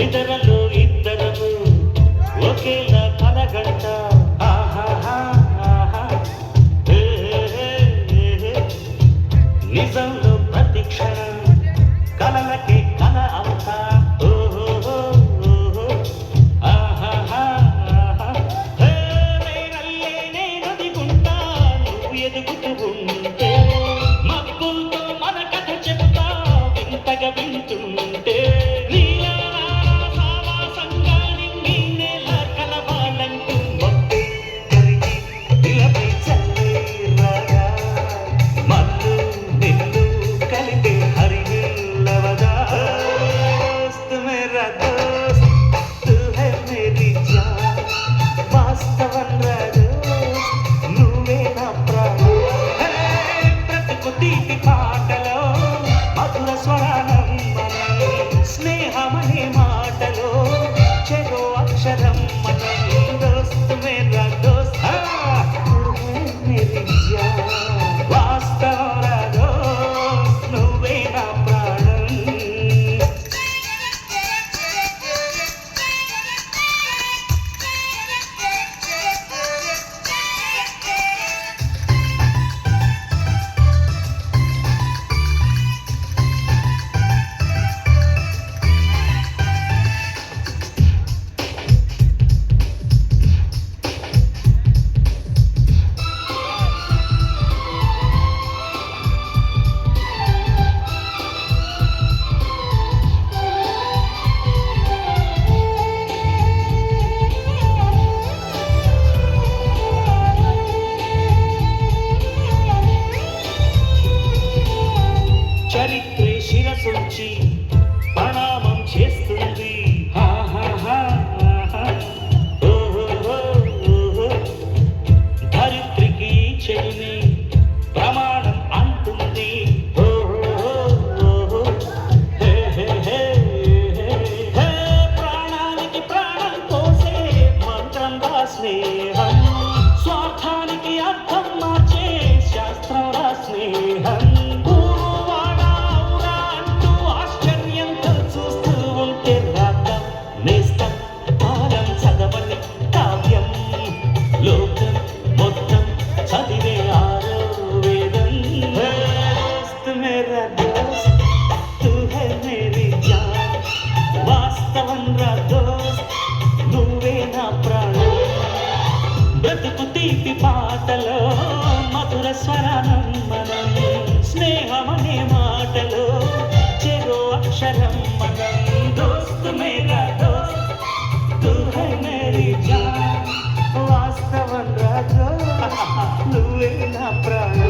నిద్రలో ఇద్దరము ఒకేలా కలగంట ఆహాహా ఆహా హే హే హే నిజంలో ప్రతి క్షణం కలలకే కల అంతా ఓహో ఆహాహా ఆహా హే నేనల్లే నేనదిగుంటా నువ్వు ఎదుగుతూ ఉంటే మబ్బులతో మన కథ చెబుతా వింతగా వింటుంటే తీపి పాటలో మధుర స్వరానం మనం స్నేహమనే మాటలో చెరో అక్షరం మనం దోస్త్ మేరా దోస్త్ మేరీ జాన్ వాస్తవం రా దోస్త్ నువ్వే నా ప్రాణం చరిత్రే శిరసుంచి ప్రణామం చేస్తుంది ధరిత్రికి చెలిని ప్రమాణం అంటుంది ప్రాణానికి ప్రాణం పోసే మంత్రంగా స్నేహం స్వార్థానికి అర్థం మార్చే శాస్త్రంగా స్నేహం లోకం మొత్తం చదివే ఆరో వేదం దోస్త్ మేరా దోస్త్ తూ హై మేరీ జాన్ వాస్తవం రా దోస్త్ నువ్వే నా ప్రాణం బ్రతుకు తీపి పాటలో మధుర స్వరానం మనం స్నేహమనే మాటలో చెరో అక్షరం మనం దోస్త్ మేరా దోస్త్ తూ హై మేరీ జాన్ వాస్తవం రాజా నువ్వే నా ప్రాణం